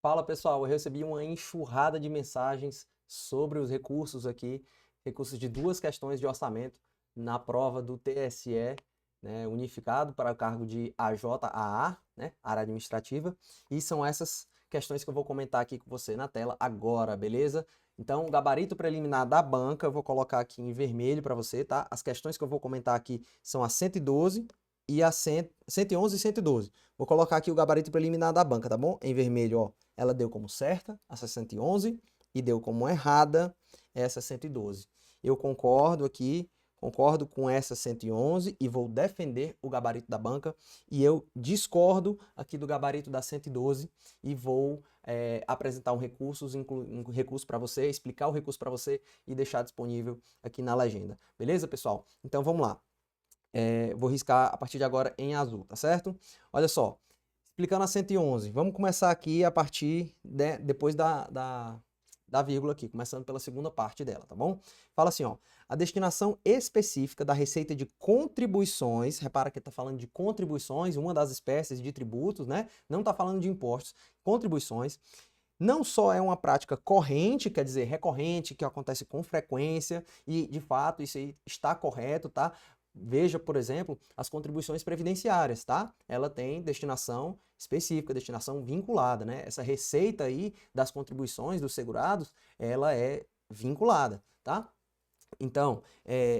Fala pessoal, eu recebi uma enxurrada de mensagens sobre os recursos aqui, recursos de duas questões de orçamento na prova do TSE, né, unificado para o cargo de AJAA, né, área administrativa, e são essas questões que eu vou comentar aqui com você na tela agora, beleza? Então, o gabarito preliminar da banca, eu vou colocar aqui em vermelho para você, tá? As questões que eu vou comentar aqui são a 112 e a 111 e 112. Vou colocar aqui o gabarito preliminar da banca, tá bom? Em vermelho, ó, ela deu como certa, essa 111, e deu como errada, essa 112. Eu concordo aqui, concordo com essa 111 e vou defender o gabarito da banca, e eu discordo aqui do gabarito da 112 e vou apresentar um recurso para você, explicar o recurso para você e deixar disponível aqui na legenda. Beleza, pessoal? Então vamos lá. Vou riscar a partir de agora em azul, tá certo? Olha só, explicando a 111, vamos começar aqui a partir depois da vírgula aqui, começando pela segunda parte dela, tá bom? Fala assim, ó, a destinação específica da receita de contribuições, repara que está falando de contribuições, uma das espécies de tributos, né? Não está falando de impostos, contribuições. Não só é uma prática corrente, quer dizer, recorrente, que acontece com frequência, e de fato isso aí está correto, tá? Veja, por exemplo, as contribuições previdenciárias, tá? Ela tem destinação específica, destinação vinculada, né? Essa receita aí das contribuições dos segurados, ela é vinculada, tá? Então,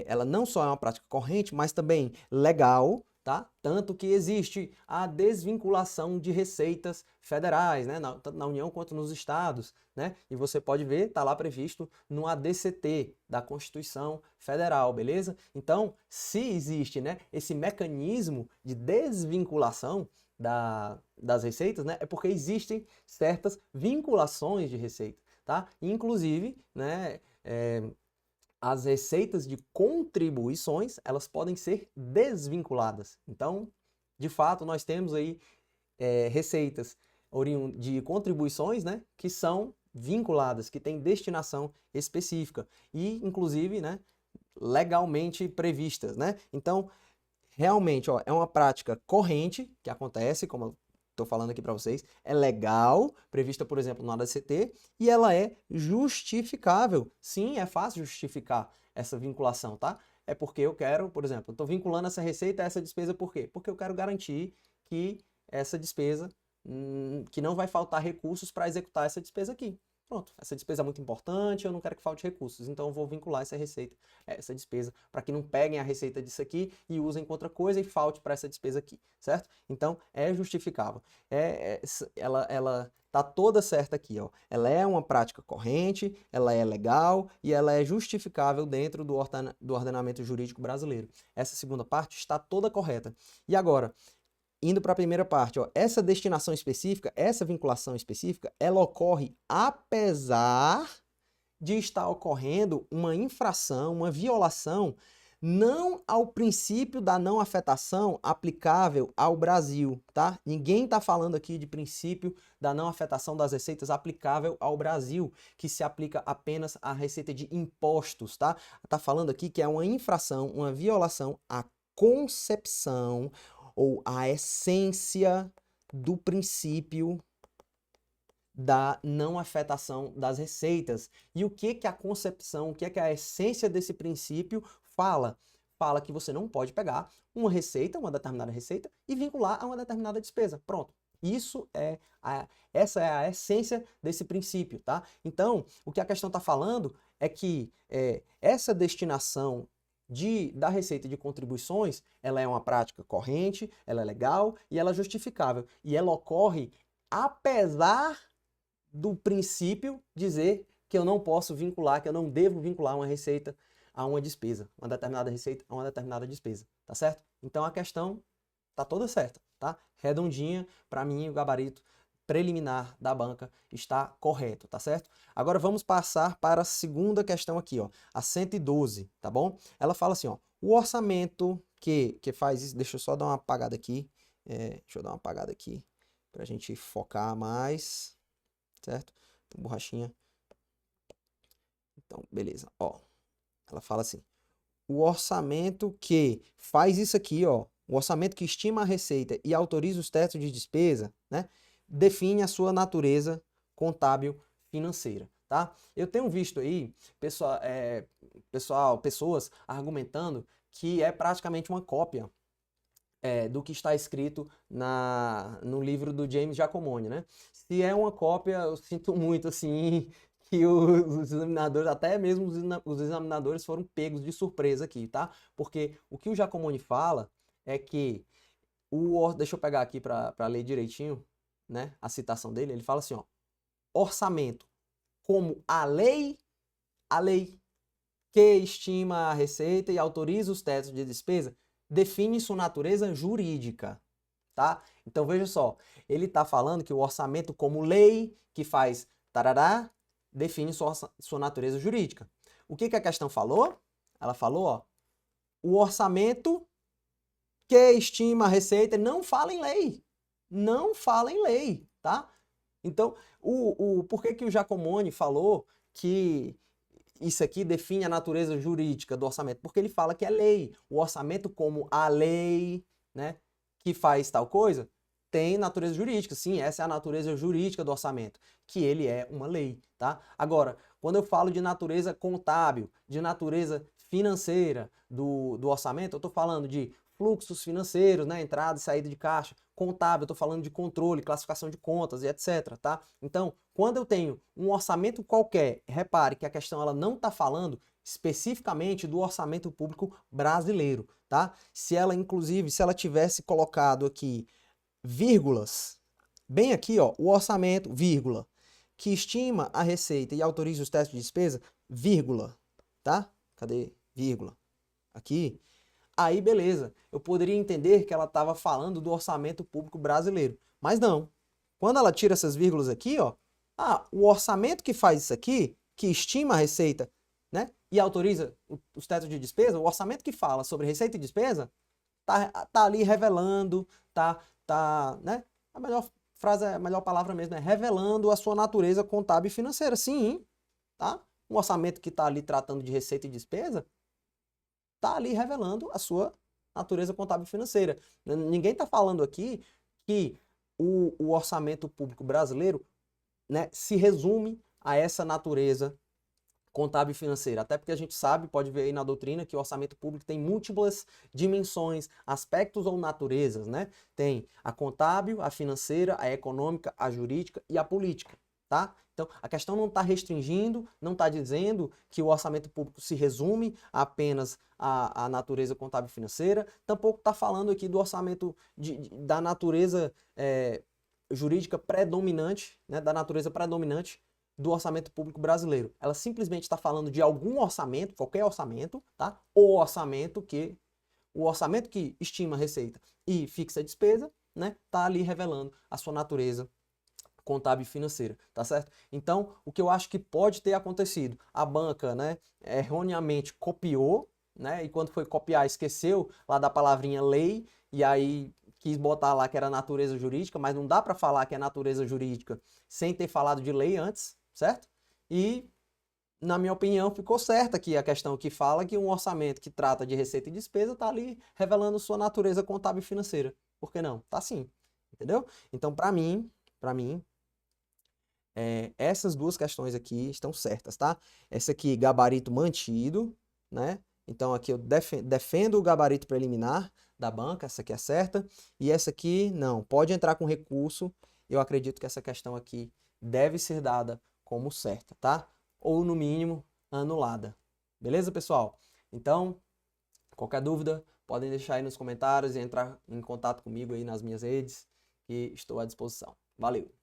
ela não só é uma prática corrente, mas também legal, tá? Tanto que existe a desvinculação de receitas federais, né? Tanto na União quanto nos estados, né? E você pode ver, está lá previsto no ADCT da Constituição Federal, beleza? Então, se existe, né, esse mecanismo de desvinculação das receitas, né, é porque existem certas vinculações de receita, tá? Inclusive, né, as receitas de contribuições, elas podem ser desvinculadas. Então, de fato, nós temos aí receitas de contribuições, né, que são vinculadas, que têm destinação específica e, inclusive, né, legalmente previstas, né? Então, realmente, ó, é uma prática corrente que acontece, como eu estou falando aqui para vocês, é legal, prevista, por exemplo, no ADCT, e ela é justificável. Sim, é fácil justificar essa vinculação, tá? É porque eu quero, por exemplo, eu estou vinculando essa receita a essa despesa por quê? Porque eu quero garantir que essa despesa, que não vai faltar recursos para executar essa despesa aqui. Pronto, essa despesa é muito importante, eu não quero que falte recursos, então eu vou vincular essa receita, essa despesa, para que não peguem a receita disso aqui e usem com outra coisa e falte para essa despesa aqui, certo? Então, é justificável. Ela tá toda certa aqui, ó. Ela é uma prática corrente, ela é legal e ela é justificável dentro do ordenamento jurídico brasileiro. Essa segunda parte está toda correta. E agora, indo para a primeira parte, ó, essa destinação específica, essa vinculação específica, ela ocorre apesar de estar ocorrendo uma infração, uma violação, não ao princípio da não afetação aplicável ao Brasil, tá? Ninguém está falando aqui de princípio da não afetação das receitas aplicável ao Brasil, que se aplica apenas à receita de impostos, tá? Está falando aqui que é uma infração, uma violação à concepção ou à essência do princípio da não afetação das receitas. E o que a concepção, o que a essência desse princípio fala? Fala que você não pode pegar uma receita, uma determinada receita, e vincular a uma determinada despesa. Pronto. Essa é a essência desse princípio, tá? Então, o que a questão está falando é que essa destinação da receita de contribuições, ela é uma prática corrente, ela é legal e ela é justificável. E ela ocorre apesar do princípio dizer que eu não posso vincular, que eu não devo vincular uma receita a uma despesa, uma determinada receita a uma determinada despesa, tá certo? Então a questão tá toda certa, tá? Redondinha, para mim o gabarito preliminar da banca está correto, tá certo? Agora vamos passar para a segunda questão aqui, ó, a 112, tá bom? Ela fala assim, ó, o orçamento que faz isso, deixa eu só dar uma apagada aqui, deixa eu dar uma apagada aqui, para a gente focar mais, certo? Então, borrachinha. Então, beleza, ó, ela fala assim, o orçamento que faz isso aqui, ó, o orçamento que estima a receita e autoriza os tetos de despesa, né, define a sua natureza contábil financeira, tá? Eu tenho visto aí pessoas argumentando que é praticamente uma cópia do que está escrito no livro do James Giacomoni, né? Se é uma cópia, eu sinto muito, assim, que os examinadores, até mesmo os examinadores foram pegos de surpresa aqui, tá? Porque o que o Giacomoni fala é que deixa eu pegar aqui para ler direitinho, né? A citação dele, ele fala assim, ó, orçamento como a lei que estima a receita e autoriza os tetos de despesa, define sua natureza jurídica, tá? Então veja só, ele está falando que o orçamento como lei que faz tarará, define sua natureza jurídica. O que a questão falou? Ela falou, ó, o orçamento que estima a receita não fala em lei. Não fala em lei, tá? Então, por que o Giacomoni falou que isso aqui define a natureza jurídica do orçamento? Porque ele fala que é lei. O orçamento como a lei, né, que faz tal coisa, tem natureza jurídica. Sim, essa é a natureza jurídica do orçamento, que ele é uma lei, tá? Agora, quando eu falo de natureza contábil, de natureza financeira do orçamento, eu estou falando de fluxos financeiros, né, entrada e saída de caixa, contábil, eu estou falando de controle, classificação de contas e etc, tá? Então, quando eu tenho um orçamento qualquer, repare que a questão ela não está falando especificamente do orçamento público brasileiro, tá? Se ela, inclusive, se ela tivesse colocado aqui vírgulas, bem aqui, ó, o orçamento, vírgula, que estima a receita e autoriza os testes de despesa, vírgula, tá? Cadê? Vírgula. Aqui. Aí, beleza, eu poderia entender que ela estava falando do orçamento público brasileiro. Mas não. Quando ela tira essas vírgulas aqui, ó, o orçamento que faz isso aqui, que estima a receita, né, e autoriza os tetos de despesa, o orçamento que fala sobre receita e despesa, tá ali revelando, né, a melhor frase, a melhor palavra mesmo é revelando a sua natureza contábil e financeira. Sim, tá? Um orçamento que está ali tratando de receita e despesa, está ali revelando a sua natureza contábil e financeira. Ninguém está falando aqui que o orçamento público brasileiro, né, se resume a essa natureza contábil e financeira. Até porque a gente sabe, pode ver aí na doutrina, que o orçamento público tem múltiplas dimensões, aspectos ou naturezas, né? Tem a contábil, a financeira, a econômica, a jurídica e a política, tá? Então, a questão não está restringindo, não está dizendo que o orçamento público se resume apenas à natureza contábil e financeira, tampouco está falando aqui do orçamento da natureza jurídica predominante, né, da natureza predominante do orçamento público brasileiro. Ela simplesmente está falando de algum orçamento, qualquer orçamento, tá? O orçamento que estima a receita e fixa a despesa, né, tá ali revelando a sua natureza contábil e financeira, tá certo? Então, o que eu acho que pode ter acontecido, a banca, né, erroneamente copiou, né, e quando foi copiar esqueceu lá da palavrinha lei, e aí quis botar lá que era natureza jurídica, mas não dá para falar que é natureza jurídica sem ter falado de lei antes, certo? E, na minha opinião, ficou certa aqui a questão que fala que um orçamento que trata de receita e despesa tá ali revelando sua natureza contábil e financeira. Por que não? Tá sim, entendeu? Então, para mim, essas duas questões aqui estão certas, tá? Essa aqui, gabarito mantido, né? Então aqui eu defendo o gabarito preliminar da banca, essa aqui é certa. E essa aqui, não, pode entrar com recurso. Eu acredito que essa questão aqui deve ser dada como certa, tá? Ou no mínimo, anulada. Beleza, pessoal? Então, qualquer dúvida, podem deixar aí nos comentários e entrar em contato comigo aí nas minhas redes, que estou à disposição. Valeu!